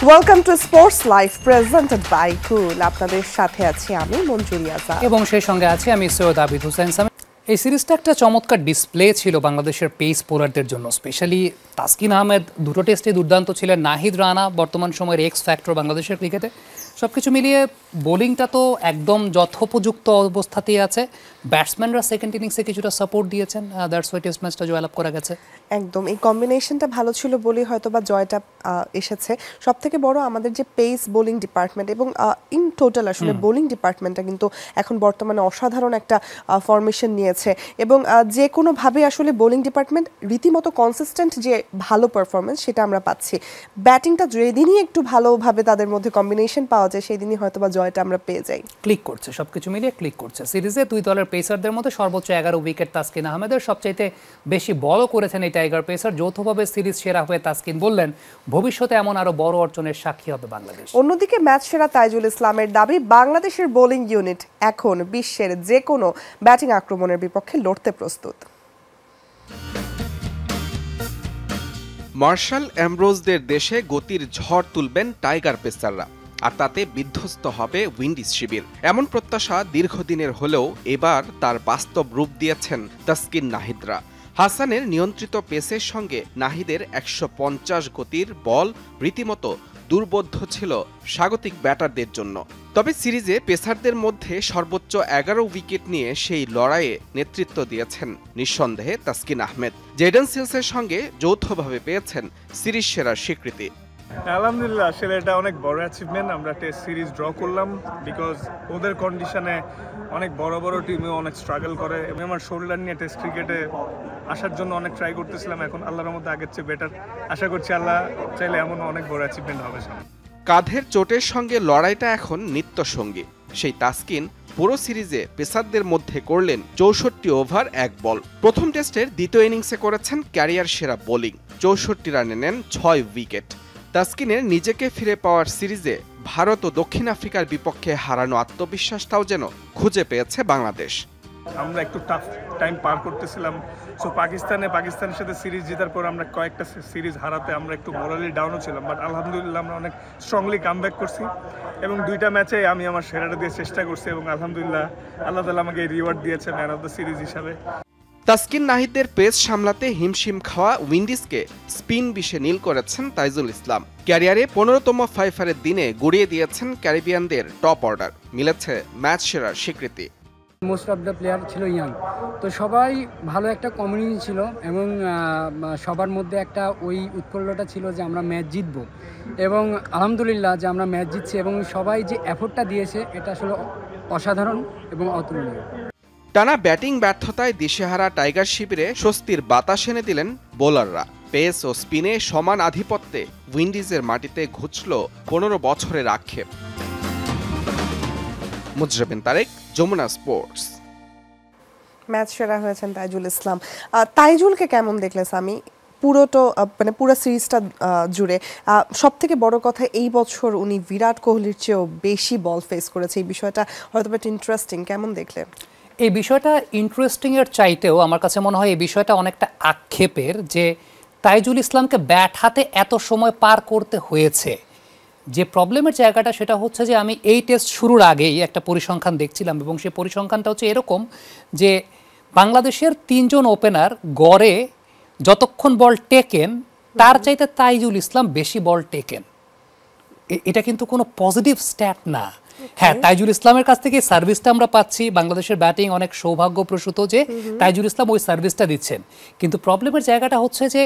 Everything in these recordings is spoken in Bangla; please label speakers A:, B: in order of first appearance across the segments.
A: Welcome to sports live presented by cool. আপনাদের সাথে আছি আমি মঞ্জুরি আজাদ
B: এবং সেই সঙ্গে আছি আমি সৈয়দ আবিদ হোসেন সামি। এই সিরিজটা একটা চমৎকার ডিসপ্লে ছিল বাংলাদেশের পেস বোলারদের জন্য, স্পেশালি তাসকিন আহমেদ দুটো টেস্টে দুর্দান্ত ছিলেন। নাহিদ রানা বর্তমান সময়ের এক্স ফ্যাক্টর বাংলাদেশের ক্রিকেটে। সব কিছু মিলিয়ে বোলিংটা তো একদম যথোপযুক্ত অবস্থাতেই আছে। ব্যাটসম্যানরা সেকেন্ড ইনিংসে কিছুটা সাপোর্ট দিয়েছেন, দ্যাটস ওয়াই টেস্ট ম্যাচটা জয়লাভ করা গেছে।
A: একদম এই কম্বিনেশনটা ভালো ছিল বলেই হয়তো বা জয়টা এসেছে। সব থেকে বড় আমাদের যে পেস বোলিং ডিপার্টমেন্ট এবং ইন টোটাল আসলে বোলিং ডিপার্টমেন্টটা কিন্তু এখন বর্তমানে অসাধারণ একটা ফরমেশন নিয়েছে এবং যে কোনোভাবে আসলে বোলিং ডিপার্টমেন্ট রীতিমতো কনসিস্টেন্ট যে ভালো পারফরমেন্স সেটা আমরা পাচ্ছি। ব্যাটিংটা যেদিনই একটু ভালোভাবে তাদের মধ্যে কম্বিনেশন পাওয়া যায় সেই দিনই হয়তো বা জয়টা আমরা পেয়ে যাই।
B: ক্লিক করছে, সব কিছু মিলিয়ে ক্লিক করছে। সিরিজে দুই দলের পেসারদের মধ্যে সর্বোচ্চ 11 উইকেট তাসকিন আহমেদের, সবচাইতে বেশি বলও করেছেন এই টাইগার পেসার। যৌথভাবে সিরিজ সেরা হয়ে তাসকিন বললেন ভবিষ্যতে এমন আরো বড় অর্জনের সাক্ষী হবে বাংলাদেশ।
A: অন্যদিকে ম্যাচ সেরা তাইজুল ইসলামের দাবি বাংলাদেশের বোলিং ইউনিট এখন বিশ্বের যে কোনো ব্যাটিং আক্রমণের বিপক্ষে লড়তে প্রস্তুত।
C: মার্শাল অ্যামব্রোজদের দেশে গতির ঝড় তুলবেন টাইগার পেসাররা, আর তাতে বিধ্বস্ত হবে উইন্ডিজ শিবির। এমন প্রত্যাশা দীর্ঘদিনের হলেও এবার তার বাস্তব রূপ দিয়েছেন তাসকিন নাহিদরা। হাসানের নিয়ন্ত্রিত পেসের সঙ্গে নাহিদের 150 গতির বল রীতিমতো দুর্বোধ্য ছিল স্বাগতিক ব্যাটারদের জন্য। তবে সিরিজে পেসারদের মধ্যে সর্বোচ্চ 11 উইকেট নিয়ে সেই লড়াইয়ে নেতৃত্ব দিয়েছেন নিঃসন্দেহে তাসকিন আহমেদ। জেডেন সিলসের সঙ্গে যৌথভাবে পেয়েছেন সিরিজ সেরার স্বীকৃতি।
D: আলহামদুলিল্লাহ, আসলে এটা অনেক বড় অ্যাচিভমেন্ট। আমরা টেস্ট সিরিজ ড্র করলাম বিকজ ওদের কন্ডিশনে অনেক বড় বড় টিমে অনেক স্ট্রাগল করে। আমি আমার শোল্ডার নিয়ে টেস্ট ক্রিকেটে আসার জন্য অনেক ট্রাই করতেছিলাম, এখন আল্লাহর মধ্যে আগের চেয়ে বেটার। আশা করছি আল্লাহ চাইলে এমন অনেক বড় অ্যাচিভমেন্ট হবে।
C: কাঁধের চোটের সঙ্গে লড়াইটা এখন নিত্য সঙ্গী। সেই তাসকিন পুরো সিরিজে পেসারদের মধ্যে করলেন 64 ওভার 1 বল। প্রথম টেস্টের দ্বিতীয় ইনিংসে করেছেন ক্যারিয়ার সেরা বোলিং, 64 রানে নেন 6 উইকেট। তাসকিনের নিজেকে ফিরে পাওয়ার সিরিজে ভারত ও দক্ষিণ আফ্রিকার বিপক্ষে হারানো আত্মবিশ্বাসটাও যেন খুঁজে পেয়েছে বাংলাদেশ।
D: আমরা একটু টাফ টাইম পার করতেছিলাম। সো পাকিস্তানের সাথে সিরিজ জেতার পর আমরা কয়েকটা সিরিজ হারাতে আমরা একটু মোরালি ডাউনও ছিলাম, বাট আলহামদুলিল্লাহ আমরা অনেক স্ট্রংলি কামব্যাক করছি এবং দুইটা ম্যাচে আমি আমার সেরাটা দিয়ে চেষ্টা করছি এবং আলহামদুলিল্লাহ আল্লাহ তাআলা আমাকে রিওয়ার্ড দিয়েছে ম্যান অফ দ্য সিরিজ হিসাবে।
C: তাসকিন নাহিদদের পেস সামলাতে হিমশিম খাওয়া উইন্ডিজকে স্পিন বিষে নীল করেছেন তাইজুল ইসলাম। ক্যারিয়ারে 15তম ফাইফারের দিনে গুড়িয়ে দিয়েছেন ক্যারিবিয়ানদের টপ অর্ডার। মিলেছে ম্যাচ সেরার স্বীকৃতি।
E: মোস্ট অফ দ্য প্লেয়ার ছিল ইয়াং, তো সবাই ভালো একটা কমিউনিটি ছিল এবং সবার মধ্যে একটা ওই উৎফুল্লতা ছিল যে আমরা ম্যাচ জিতব এবং আলহামদুলিল্লাহ যে আমরা ম্যাচ জিতছি এবং সবাই যে এফোর্টটা দিয়েছে এটা আসলে অসাধারণ এবং অতুলনীয়।
C: টানা ব্যাটিং ব্যর্থতায় দিশেহারা টাইগার শিবিরে স্বস্তির বাতাস এনে দিলেন বোলাররা। পেস ও স্পিনে সমান আধিপত্যে উইন্ডিজের মাটিতে ঘুচল 15 বছরের আক্ষেপ। মুজরাবিন তারেক, যমুনা স্পোর্টস।
A: ম্যাচ সেরা হয়েছেন তাইজুল ইসলাম। তাইজুলকে কেমন দেখলে সামি পুরো সিরিজটা জুড়ে? সব থেকে বড় কথা এই বছর উনি বিরাট কোহলির চেয়েও বেশি বল ফেস করেছে, এই বিষয়টা হয়তো বেশ ইন্টারেস্টিং। কেমন দেখলে?
B: এই বিষয়টা ইন্টারেস্টিং এর চাইতেও আমার কাছে মনে হয় এই বিষয়টা অনেকটা আক্ষেপের যে তাইজুল ইসলামকে ব্যাট হাতে এত সময় পার করতে হয়েছে। যে প্রবলেমের জায়গাটা সেটা হচ্ছে যে আমি এই টেস্ট শুরুর আগেই একটা পরিসংখ্যান দেখছিলাম এবং সেই পরিসংখ্যানটা হচ্ছে এরকম যে বাংলাদেশের 3 জন ওপেনার গড়ে যতক্ষণ বল টেকেন তার চাইতে তাইজুল ইসলাম বেশি বল টেকেন। এটা কিন্তু কোনো পজিটিভ স্ট্যাট না। হ্যাঁ, তাইজুল ইসলামের কাছ থেকে সার্ভিসটা আমরা পাচ্ছি, বাংলাদেশের ব্যাটিং অনেক সৌভাগ্যপ্রসূত যে তাইজুল ইসলাম ওই সার্ভিসটা দিচ্ছেন, কিন্তু প্রবলেমের জায়গাটা হচ্ছে যে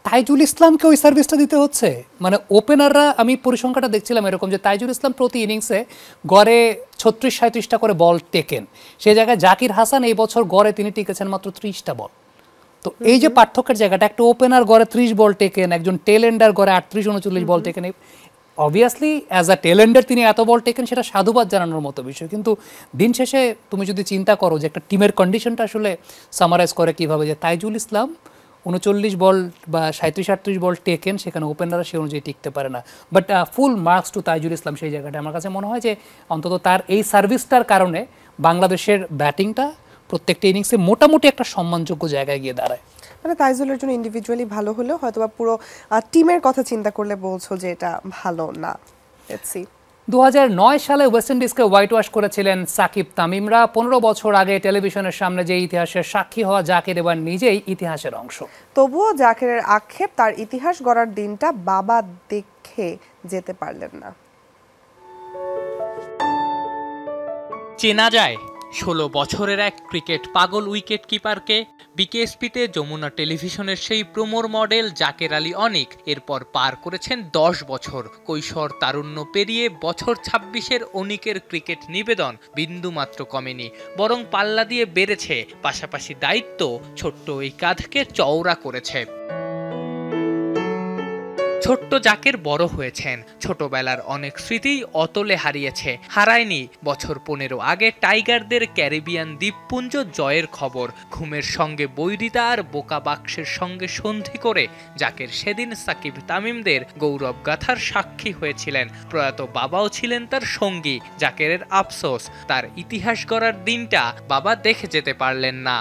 B: তাইজুল ইসলামকে ওই সার্ভিসটা দিতে হচ্ছে। মানে ওপেনাররা, আমি পরিসংখ্যাটা দেখছিলাম এরকম যে তাইজুল ইসলাম প্রতি ইনিংসে গড়ে 36-37টা করে বল টেকেন। সেই জায়গায় জাকির হাসান এই বছর গড়ে তিনি টিকেছেন মাত্র 30টা বল। তো এই যে পার্থক্যের জায়গাটা, একটা ওপেনার গড়ে 30 বল টেকেন, একজন টেল এন্ডার গড়ে 38-39 ball taken. Obviously as a tail ender তিনি এত বল টেকেন, সেটা সাধুবাদ জানানোর মতো বিষয়। কিন্তু দিন শেষে তুমি যদি চিন্তা করো যে একটা টিমের কন্ডিশনটা আসলে সামারাইজ করে কীভাবে, যে তাইজুল ইসলাম 39 বল বা 37-38 বল টেকেন, সেখানে ওপেনাররা সে অনুযায়ী টিকতে পারে না। But full marks to Taijul Islam সেই জায়গাটা। আমার কাছে মনে হয় যে অন্তত তার এই সার্ভিসটার কারণে বাংলাদেশের ব্যাটিংটা প্রত্যেকটা ইনিংসে মোটামুটি একটা সম্মানযোগ্য জায়গায় গিয়ে দাঁড়ায়।
A: মানে তাইজুলের জন্য ইন্ডিভিজুয়ালি ভালো হলেও হয়তো বা পুরো টিমের কথা চিন্তা করলে বলছো যে এটা ভালো না। Let's see.
B: 2009 সালে ওয়েস্ট ইন্ডিজকে হোয়াইট ওয়াশ করেছিলেন সাকিব তামিমরা। 15 বছর আগে টেলিভিশনের সামনে যে ইতিহাসের সাক্ষী হওয়া জাকির এবার নিজেই ইতিহাসের অংশ।
A: তবুও জাকিরের আক্ষেপ, তার ইতিহাস গড়ার দিনটা বাবা দেখে যেতে পারলেন না।
F: চেনা যায় 16 বছরের এক ক্রিকেট পাগল উইকেট কিপারকে। বিকেএসপিতে যমুনা টেলিভিশনের সেই প্রোমোর মডেল জাকের আলী অনিক এরপর পার করেছেন 10 বছর। কৈশোর তারুণ্য পেরিয়ে বছর 26-এর অনিকের ক্রিকেট নিবেদন বিন্দুমাত্র কমেনি, বরং পাল্লা দিয়ে বেড়েছে। পাশাপাশি দায়িত্ব ছোট্ট এই কাঁধকে চওড়া করেছে। ছোট্ট জাকের বড় হয়েছেন, ছোটবেলার অনেক স্মৃতি অতলে হারিয়েছে। হারায়নি বছর 15 আগে টাইগারদের ক্যারিবিয়ান দ্বীপপুঞ্জ জয়ের খবর। ঘুমের সঙ্গে বৈরিতা আর বোকা বাক্সের সঙ্গে সন্ধি করে জাকের সেদিন সাকিব তামিমদের গৌরব গাথার সাক্ষী হয়েছিলেন। প্রয়াত বাবাও ছিলেন তার সঙ্গী। জাকেরের আফসোস, তার ইতিহাস গড়ার দিনটা বাবা দেখে যেতে পারলেন না।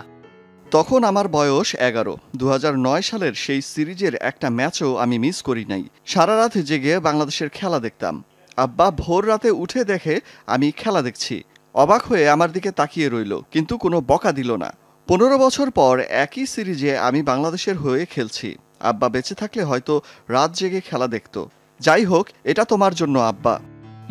G: তখন আমার বয়স 11। 2009 সালের সেই সিরিজের একটা ম্যাচও আমি মিস করি নাই। সারা রাত জেগে বাংলাদেশের খেলা দেখতাম। আব্বা ভোর রাতে উঠে দেখে আমি খেলা দেখছি, অবাক হয়ে আমার দিকে তাকিয়ে রইল, কিন্তু কোনো বকা দিল না। 15 বছর পর একই সিরিজে আমি বাংলাদেশের হয়ে খেলছি। আব্বা বেঁচে থাকলে হয়তো রাত জেগে খেলা দেখত। যাই হোক, এটা তোমার জন্য আব্বা।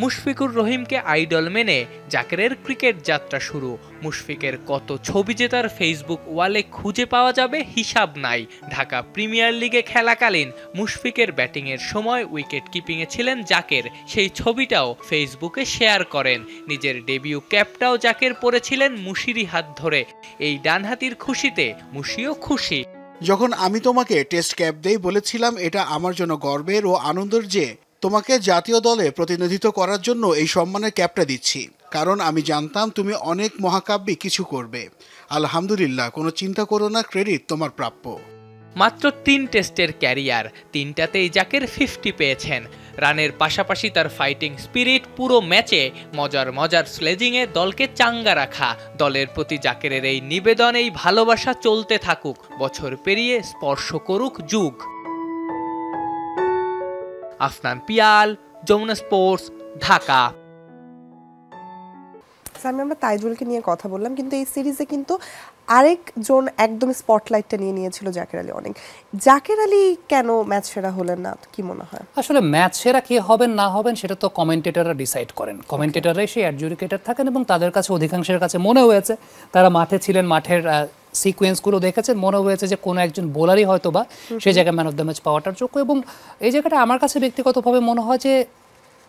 F: মুশফিকুর রহিমকে আইডল মেনে জাকেরের ক্রিকেট যাত্রা শুরু। মুশফিকের কত ছবি যে তার ফেসবুক ওয়ালে খুঁজে পাওয়া যাবে হিসাব নাই। ঢাকা প্রিমিয়ার লিগে খেলাকালীন মুশফিকের ব্যাটিংয়ের সময় উইকেট কিপিংয়ে ছিলেন জাকের। সেই ছবিটাও ফেসবুকে শেয়ার করেন। নিজের ডেবিউ ক্যাপটাও জাকের পরেছিলেন মুশিরি হাত ধরে। এই ডানহাতির খুশিতে মুশিও খুশি।
H: যখন আমি তোমাকে টেস্ট ক্যাপ দেই বলেছিলাম এটা আমার জন্য গর্বের ও আনন্দের যে তোমাকে জাতীয় দলে প্রতিনিধিত্ব করার জন্য এই সম্মানের ক্যাপটা দিচ্ছি, কারণ আমি জানতাম তুমি অনেক মহাকাব্যিক কিছু করবে। আলহামদুলিল্লাহ, কোনো চিন্তা করো না, ক্রেডিট তোমার প্রাপ্য।
F: মাত্র 3 টেস্টের ক্যারিয়ার, 3টাতেই জাকের 50 পেয়েছেন। রানের পাশাপাশি তার ফাইটিং স্পিরিট, পুরো ম্যাচে মজার স্লেজিংয়ে দলকে চাঙ্গা রাখা। দলের প্রতি জাকেরের এই নিবেদন, এই ভালোবাসা চলতে থাকুক, বছর পেরিয়ে স্পর্শ করুক যুগ। আফনান পিয়াল, যমুনা স্পোর্টস, ঢাকা।
A: আমরা তাইজুলকে নিয়ে কথা বললাম, কিন্তু এই সিরিজে কিন্তু আরেকজন একদম স্পটলাইটটা নিয়ে নিয়েছিল জাকের আলী অনেক। জাকের আলী কেন ম্যাচ সেরা হলেন না, কি মনে হয়?
B: আসলে ম্যাচ সেরা কে হবেন না হবেন সেটা তো কমেন্টেটররা ডিসাইড করেন। কমেন্টেটররাই সেই অ্যাডজুডিকেটর থাকেন এবং তাদের কাছে অধিকাংশের কাছে মনে হয়েছে, তারা মাঠে ছিলেন, মাঠের সিকোয়েন্সগুলো দেখেছেন, মনে হয়েছে যে কোনো একজন বোলারই হয়তো বা সেই জায়গায় ম্যান অফ দ্য ম্যাচ পাওয়াটার যোগ্য। এবং এই জায়গাটা আমার কাছে ব্যক্তিগতভাবে মনে হয় যে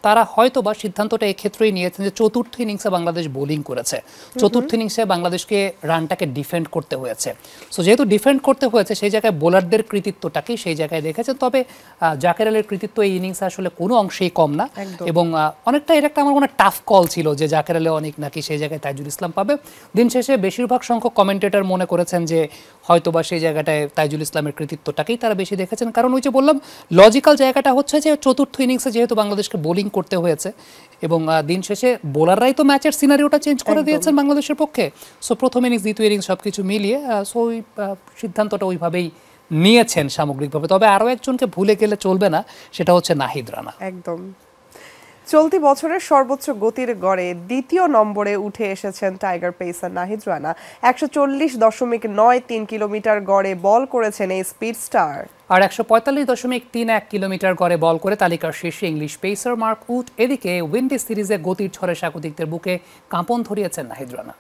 B: তারা হয়তো বা সিদ্ধান্তটা এক্ষেত্রেই নিয়েছেন যে চতুর্থ ইনিংসে বাংলাদেশ বোলিং করেছে, চতুর্থ ইনিংসে বাংলাদেশকে রানটাকে ডিফেন্ড করতে হয়েছে। সো যেহেতু ডিফেন্ড করতে হয়েছে, সেই জায়গায় বোলারদের কৃতিত্বটাকেই সেই জায়গায় দেখেছেন। তবে জাকের আলীর কৃতিত্ব এই ইনিংসে আসলে কোনো অংশেই কম না, এবং অনেকটা এর একটা আমার মনে টাফ কল ছিল যে জাকের আলী অনেক নাকি সেই জায়গায় তাইজুল ইসলাম পাবে। দিন শেষে বেশিরভাগ সংখ্যক কমেন্টেটর মনে করেছেন যে হয়তো বা সেই জায়গাটায় তাইজুল ইসলামের কৃতিত্বটাকেই তারা বেশি দেখেছেন। কারণ ওই যে বললাম, লজিক্যাল জায়গাটা হচ্ছে যে চতুর্থ ইনিংসে যেহেতু বাংলাদেশকে বোলিং করতে হয়েছে, এবং দিন শেষে বোলাররাই তো ম্যাচের সিনারিওটা চেঞ্জ করে দিয়েছেন বাংলাদেশের পক্ষে। সো প্রথম ইনিংস, দ্বিতীয় ইনিংস সবকিছু মিলিয়ে সো ওই সিদ্ধান্তটা ওইভাবেই নিয়েছেন সামগ্রিকভাবে। তবে আরও একজনকে ভুলে গেলে চলবে না, সেটা হচ্ছে নাহিদ রানা।
A: একদম চলতি বছরের সর্বোচ্চ গতির গড়ে দ্বিতীয় নম্বরে উঠে এসেছেন tiger pacer Nahid Rana. 140.93 kilometre গড়ে বল করেছেন এই স্পিড স্টার।
B: আর 145.31 কিলোমিটার গড়ে বল করে তালিকার শীর্ষে ইংলিশ পেসার মার্ক উড। এদিকে উইন্ডিজ সিরিজে গতির ঝড়ে স্বাগতিকদের বুকে কাঁপন ধরিয়েছেন নাহিদ রানা।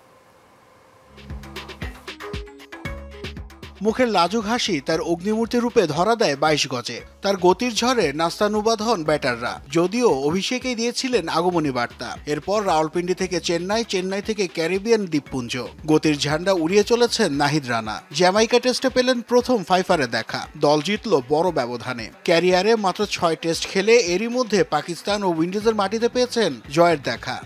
H: মুখের লাজুক হাসি তার অগ্নিমূর্তি রূপে ধরা দেয় 22 গজে। তার গতির ঝড়ে নাস্তানুবাদ হন ব্যাটাররা, যদিও অভিষেকেই দিয়েছিলেন আগমনী বার্তা। এরপর রাওয়ালপিন্ডি থেকে চেন্নাই থেকে ক্যারিবিয়ান দ্বীপপুঞ্জ, গতির ঝান্ডা উড়িয়ে চলেছেন নাহিদ রানা। জ্যামাইকা টেস্টে পেলেন প্রথম ফাইফারে দেখা, দল জিতল বড় ব্যবধানে। ক্যারিয়ারে মাত্র 6 টেস্ট খেলে এরই মধ্যে পাকিস্তান ও উইন্ডিজের মাটিতে পেয়েছেন জয়ের দেখা।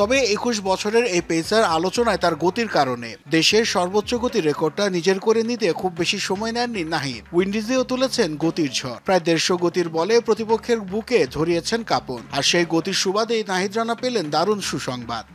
H: তবে 21 বছরের এই পেসার আলোচনায় তার গতির কারণে। দেশের সর্বোচ্চ গতির রেকর্ডটা নিজের করে নিতে খুব বেশি সময় নেননি নাহিদ। উইন্ডিজেও তুলেছেন গতির ঝড়, প্রায় 150 গতির বলে প্রতিপক্ষের বুকে ধরিয়েছেন কাঁপন। আর সেই গতির সুবাদেই নাহিদ রানা পেলেন দারুণ সুসংবাদ।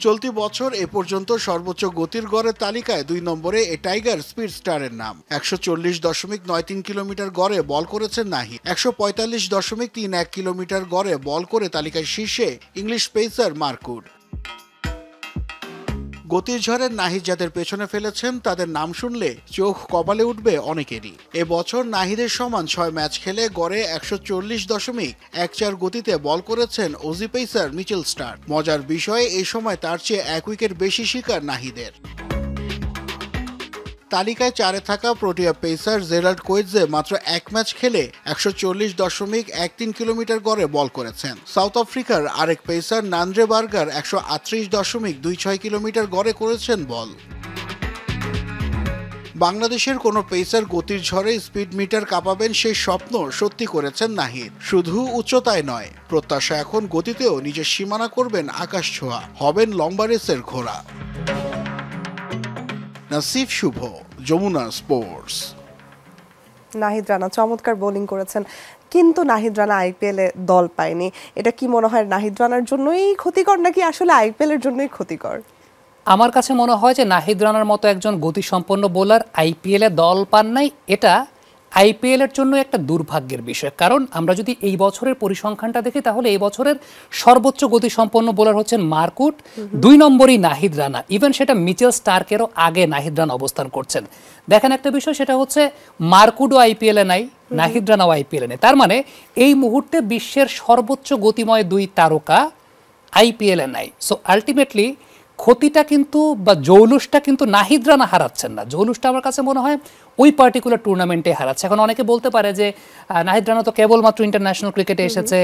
H: চলতি বছর এ পর্যন্ত সর্বোচ্চ গতির গড়ের তালিকায় 2 নম্বরে এ টাইগার স্পিড স্টারের নাম। 140.93 কিলোমিটার গড়ে বল করেছেন নাহিদ। 145.31 কিলোমিটার গড়ে বল করে তালিকায় শীর্ষে ইংলিশ পেসার মার্কুড। গতির ঝড়ের নাহিদ যাদের পেছনে ফেলেছেন তাদের নাম শুনলে চোখ কপালে উঠবে অনেকেরই। এবছর নাহিদের সমান 6 ম্যাচ খেলে গড়ে 140.14 গতিতে বল করেছেন অজি পেসার মিচেল স্টার্ক। মজার বিষয় এই সময় তার চেয়ে 1 উইকেট বেশি শিকার নাহিদের। তালিকায় 4-এ থাকা প্রোটিয়া পেসার জেরাল্ড কোয়েটজে মাত্র 1 ম্যাচ খেলে 140.13 কিলোমিটার গড়ে বল করেছেন। সাউথ আফ্রিকার আরেক পেসার নান্দ্রে বার্গার 138.26 কিলোমিটার গড়ে করেছেন বল। বাংলাদেশের কোনো পেসার গতির ঝড়ে স্পিড মিটার কাঁপাবেন সেই স্বপ্ন সত্যি করেছেন নাহিদ। শুধু উচ্চতায় নয়, প্রত্যাশা এখন গতিতেও নিজের সীমানা করবেন আকাশ ছোঁয়া, হবেন লম্বা রেসের ঘোড়া। নাসিফ শুভ, যমুনা স্পোর্টস।
A: নাহিদ রানা চমৎকার বোলিং করেছেন, কিন্তু নাহিদ রানা আইপিএলে দল পায়নি। এটা কি মনে হয় নাহিদ রানার জন্যই ক্ষতিকর নাকি আসলে আইপিএলের জন্যই ক্ষতিকর?
B: আমার কাছে মনে হয় যে নাহিদ রানার মতো একজন গতিসম্পন্ন বোলার আইপিএলে দল পান নাই, এটা আইপিএলের জন্য একটা দুর্ভাগ্যের বিষয়। কারণ আমরা যদি এই বছরের পরিসংখ্যানটা দেখি তাহলে এই বছরের সর্বোচ্চ গতিসম্পন্ন বোলার হচ্ছেন মার্কুট, 2 নম্বরই নাহিদ রানা। ইভেন সেটা মিচেল স্টার্কেরও আগে নাহিদ রানা অবস্থান করছেন। দেখেন একটা বিষয়, সেটা হচ্ছে মার্কুটও আইপিএলে নাই, নাহিদ রানাও আইপিএলে নেই। তার মানে এই মুহূর্তে বিশ্বের সর্বোচ্চ গতিময় 2 তারকা আইপিএলে নাই। সো আলটিমেটলি ক্ষতিটা কিন্তু বা জৌলুসটা কিন্তু নাহিদ রানা হারাচ্ছেন না, জৌলুসটা আমার কাছে মনে হয় ওই পার্টিকুলার টুর্নামেন্টে হারাচ্ছে। এখন অনেকে বলতে পারে যে নাহিদ রানা তো কেবলমাত্র ইন্টারন্যাশনাল ক্রিকেটে এসেছে,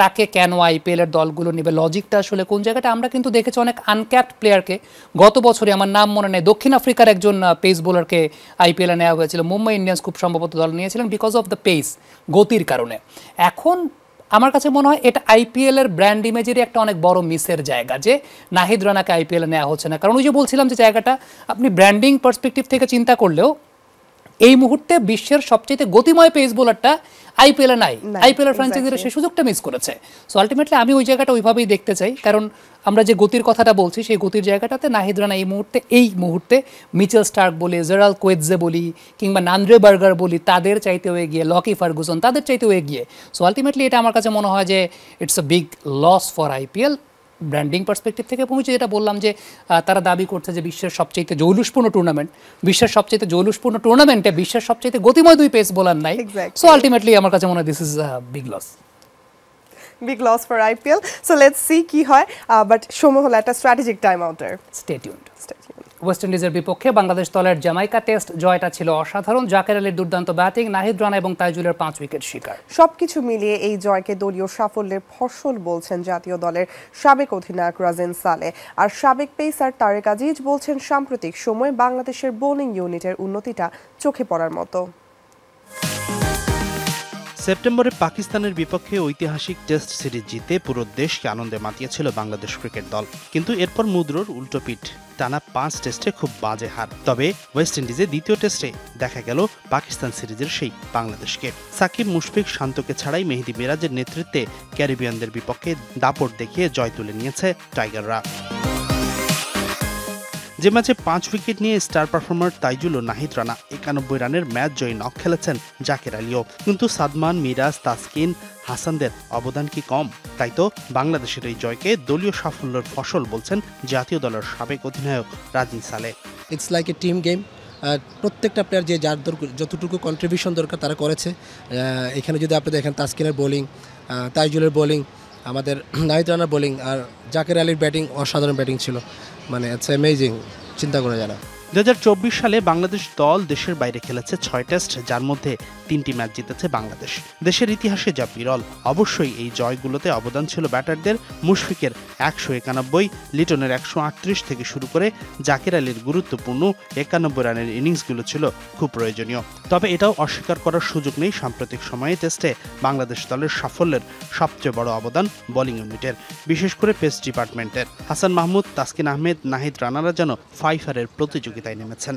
B: তাকে কেন আইপিএলের দলগুলো নেবে, লজিকটা আসলে কোন জায়গাটা? আমরা কিন্তু দেখেছি অনেক আনক্যাপড প্লেয়ারকে গত বছরে, আমার নাম মনে নেই, দক্ষিণ আফ্রিকার একজন পেস বোলারকে আইপিএলে নেওয়া হয়েছিল, মুম্বাই ইন্ডিয়ান্স খুব সম্ভবত দল নিয়েছিলেন বিকজ অফ দ্য পেস, গতির কারণে। এখন আমার কাছে মনে হয় এটা আইপিএলের ব্র্যান্ড ইমেজেরই একটা অনেক বড় মিসের জায়গা যে নাহিদ রানাকে আইপিএলে নেওয়া হচ্ছে না। কারণ ওই যে বলছিলাম যে জায়গাটা আপনি ব্র্যান্ডিং পার্সপেক্টিভ থেকে চিন্তা করলেও এই মুহূর্তে বিশ্বের সবচেয়ে গতিময় পেস বোলারটা আইপিএলে নাই, আইপিএলের ফ্র্যাঞ্চাইজিরা সেই সুযোগটা মিস করেছে। সো আলটিমেটলি আমি ওই জায়গাটা ওইভাবেই দেখতে চাই, কারণ আমরা যে গতির কথাটা বলছি সেই গতির জায়গাটাতে নাহিদ রানা এই মুহূর্তে মিচেল স্টার্ক বলি, জেরাল্ড কোয়েটজে বলি, কিংবা নান্দ্রে বার্গার বলি, তাদের চাইতেও এগিয়ে, লকি ফার্গুসন তাদের চাইতেও এগিয়ে। সো আলটিমেটলি এটা আমার কাছে মনে হয় যে it's a big loss for IPL branding perspective থেকে। এবং যেটা বললাম যে তারা দাবি করছে যে বিশ্বের সবচেয়ে জৌলুসপূর্ণ টুর্নামেন্ট, বিশ্বের সবচেয়ে জৌলুসপূর্ণ টুর্নামেন্টে বিশ্বের সবচেয়ে গতিময় 2 পেস বোলার নাই। সো আলটিমেটলি আমার কাছে মনে হয় this is a big loss,
A: big loss for IPL. So let's see কি হয়, বাট সময় হলো একটা স্ট্র্যাটেজিক টাইম আউটের।
B: Stay tuned. ওয়েস্ট ইন্ডিজের বিপক্ষে বাংলাদেশ দলের জামাইকা টেস্ট জয়টা ছিল অসাধারণ। জাকের আলীর দুর্দান্ত ব্যাটিং, নাহিদ রানা এবং তাইজুলের 5 উইকেট শিকার।
A: সবকিছু মিলিয়ে এই জয়কে দলীয় সাফল্যের ফসল বলছেন জাতীয় দলের সাবেক অধিনায়ক রাজেন সালে। আর সাবেক পেসার তারেক আজিজ বলছেন সাম্প্রতিক সময়ে বাংলাদেশের বোলিং ইউনিটের উন্নতিটা চোখে পড়ার মতো।
I: সেপ্টেম্বরে পাকিস্তানের বিপক্ষে ঐতিহাসিক টেস্ট সিরিজ জিতে পুরো দেশকে আনন্দে মাতিয়েছিল বাংলাদেশ ক্রিকেট দল। কিন্তু এরপর মুদ্রার উল্টো পিঠ, টানা 5 টেস্টে খুব বাজে হার। তবে ওয়েস্ট ইন্ডিজে দ্বিতীয় টেস্টে দেখা গেল পাকিস্তান সিরিজের সেই বাংলাদেশকে। সাকিব, মুশফিক, শান্তকে ছাড়াই মেহেদী মিরাজের নেতৃত্বে ক্যারিবিয়ানদের বিপক্ষে দাপট দেখিয়ে জয় তুলে নিয়েছে টাইগাররা। যে ম্যাচে 5 উইকেট নিয়ে স্টার পারফর্মার তাইজুল ও নাহিদ রানা 91 রানের ম্যাচ জয়ী নক খেলেছেন জাকের আলীও। কিন্তু সাদমান, মিরাজ, তাসকিন, হাসানদের অবদান কি কম? তাই তো বাংলাদেশের এই জয়কে দলীয় সাফল্যের ফসল বলছেন জাতীয় দলের সাবেক অধিনায়ক রাজিন সালে।
J: It's like a team game. প্রত্যেকটা প্লেয়ার যে যার যতটুকু কন্ট্রিবিউশন দরকার তারা করেছে। এখানে যদি আপনি দেখেন তাসকিনের বোলিং, তাইজুলের বোলিং, আমাদের নাহিদ রানার বোলিং, আর জাকের আলীর ব্যাটিং অসাধারণ ব্যাটিং ছিল। মানে ইটস অ্যামেজিং, চিন্তা করে জানা।
I: 2024 সালে বাংলাদেশ দল দেশের বাইরে খেলেছে 6 টেস্ট, যার মধ্যে 3টি ম্যাচ জিতেছে বাংলাদেশ। দেশের ইতিহাসে যা বিরল। অবশ্যই এই জয়গুলোতে অবদান ছিল ব্যাটারদের। মুশফিকের 191, লিটনের 138 থেকে শুরু করে জাকের আলীর গুরুত্বপূর্ণ 91 রানের ইনিংসগুলো ছিল খুব প্রয়োজনীয়। তবে এটাও অস্বীকার করার সুযোগ নেই সাম্প্রতিক সময়ে টেস্টে বাংলাদেশ দলের সাফল্যের সবচেয়ে বড় অবদান বোলিং ইউনিটের, বিশেষ করে পেস ডিপার্টমেন্টের। হাসান মাহমুদ, তাসকিন আহমেদ, নাহিদ রানারা যেন ফাইফারের প্রতিযোগিতায় নেমেছেন।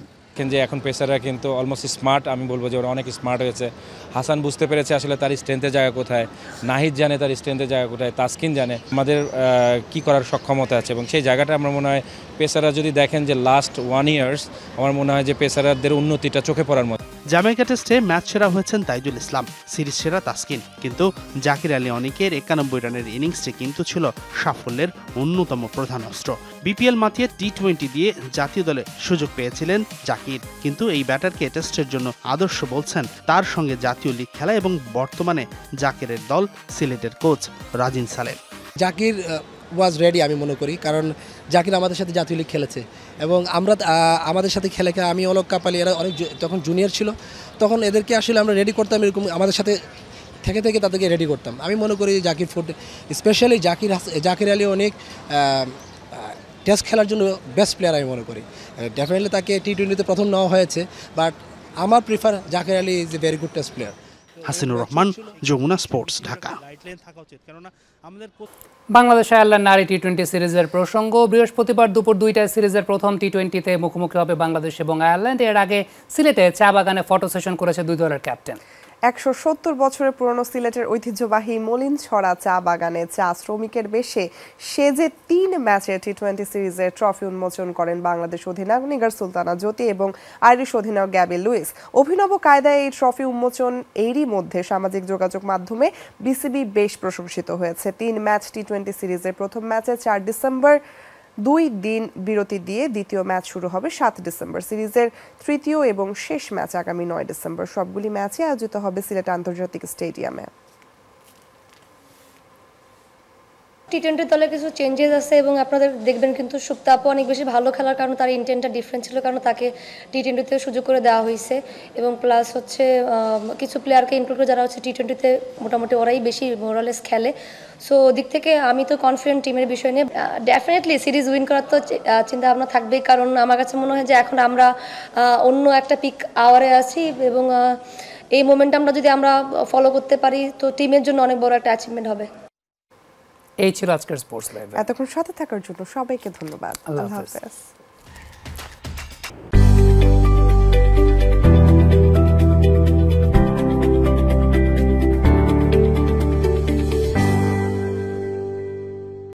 K: যে এখন পেসাররা কিন্তু অলমোস্ট স্মার্ট, আমি বলবো যে ওরা অনেক স্মার্ট হয়েছে। হাসান বুঝতে পেরেছে আসলে তার স্ট্রেংথের জায়গা কোথায়, নাহিদ জানে তার স্ট্রেংথের জায়গা কোথায়, তাসকিন জানে আমাদের কি করার সক্ষমতা আছে, এবং সেই জায়গাটা আমার মনে হয় পেসাররা যদি দেখেন যে লাস্ট 1 ইয়ার্স, আমার মনে হয় যে পেসারদের উন্নতিটা চোখে পড়ার মতো।
I: জামাইকা টেস্টে ম্যাচ সেরা হয়েছেন তাইজুল ইসলাম, সিরিজ সেরা তাসকিন, কিন্তু জাকির আলী অনিকের 91 রানের ইনিংসটি কিন্তু ছিল সাফল্যের অন্যতম প্রধান অস্ত্র। বিপিএল মাতিয়ে টি20 দিয়ে জাতীয় দলে সুযোগ পেয়েছিলেন জাকির, কিন্তু এই ব্যাটারকে টেস্টের জন্য আদর্শ বলছেন তার সঙ্গে জাতীয় লিগ খেলা এবং বর্তমানে জাকিরের দল সিলেটের coach Rajin Salem.
J: Zakir was ready আমি মনে করি, কারণ জাকির আমাদের সাথে জাতীয় লিগ খেলেছে এবং আমরা আমাদের সাথে খেলে আমি অলক কাপালি এরা অনেক তখন জুনিয়র ছিল, তখন এদেরকে আসলে আমরা রেডি করতাম, এরকম আমাদের সাথে থেকে থেকে তাদেরকে রেডি করতাম। আমি মনে করি জাকির ফুড স্পেশালি জাকির আলী অনেক টেস্ট খেলার জন্য বেস্ট প্লেয়ার আমি মনে করি। ডেফিনেটলি তাকে টি20তে প্রথম নেওয়া হয়েছে, বাট আমার prefer Zakir Ali is a very good test player.
I: Hasinur Rahman, Jamuna sports, Dhaka.
B: Bangladesh Ireland নারী টি20 সিরিজের প্রসঙ্গ। বৃহস্পতিবার দুপুর 2টায় সিরিজের প্রথম টি20তে মুখোমুখি হবে বাংলাদেশ এবং আয়ারল্যান্ড। এর আগে সিলেটে চা বাগানে ফটো সেশন করেছে দুই দলের ক্যাপ্টেন।
A: 170 বছরের পুরনো সিলেটের ঐতিহ্যবাহী মলিনছড়া চা বাগানে চা শ্রমিকের বেশে সেজে 3 ম্যাচের টি20 সিরিজের ট্রফি উন্মোচন করেন বাংলাদেশ অধিনায়ক নিগার সুলতানা জ্যোতি এবং আইরিশ অধিনায়ক গ্যাবি লুইস। অভিনব কায়দায় এই ট্রফি উন্মোচন এরই মধ্যে সামাজিক যোগাযোগ মাধ্যমে বিসিবি বেশ প্রশংসিত হয়েছে। 3 ম্যাচ টি20 সিরিজের প্রথম ম্যাচে 4 ডিসেম্বর 2 দিন বিরতি দিয়ে দ্বিতীয় ম্যাচ শুরু হবে 7 ডিসেম্বর। সিরিজের তৃতীয় এবং শেষ ম্যাচ আগামী 9 ডিসেম্বর। সবগুলি ম্যাচই আয়োজিত হবে সিলেট আন্তর্জাতিক স্টেডিয়ামে।
L: টি20 দলে কিছু চেঞ্জেস আছে এবং আপনাদের দেখবেন কিন্তু সুপ্তা আপু অনেক বেশি ভালো খেলার কারণে তার ইন্টেন্টটা ডিফারেন্ট ছিল, কারণ তাকে টি20তে সুযোগ করে দেওয়া হয়েছে এবং প্লাস হচ্ছে কিছু প্লেয়ারকে ইনক্লুড করে যারা হচ্ছে টি20তে মোটামুটি ওরাই বেশি মোরালেস খেলে। সো দিক থেকে আমি তো কনফিডেন্ট টিমের বিষয় নিয়ে। ডেফিনেটলি সিরিজ উইন করার তো চিন্তা ভাবনা থাকবেই, কারণ আমার কাছে মনে হয় যে এখন আমরা অন্য একটা পিক আওয়ারে আছি এবং এই মোমেন্টামটা যদি আমরা ফলো করতে পারি তো টিমের জন্য অনেক বড় একটা অ্যাচিভমেন্ট হবে।
B: এই ছিল আজকের স্পোর্টস লাইভ।
A: এতক্ষণ সাথে থাকার জন্য সবাইকে ধন্যবাদ। আল্লাহ হাফেজ।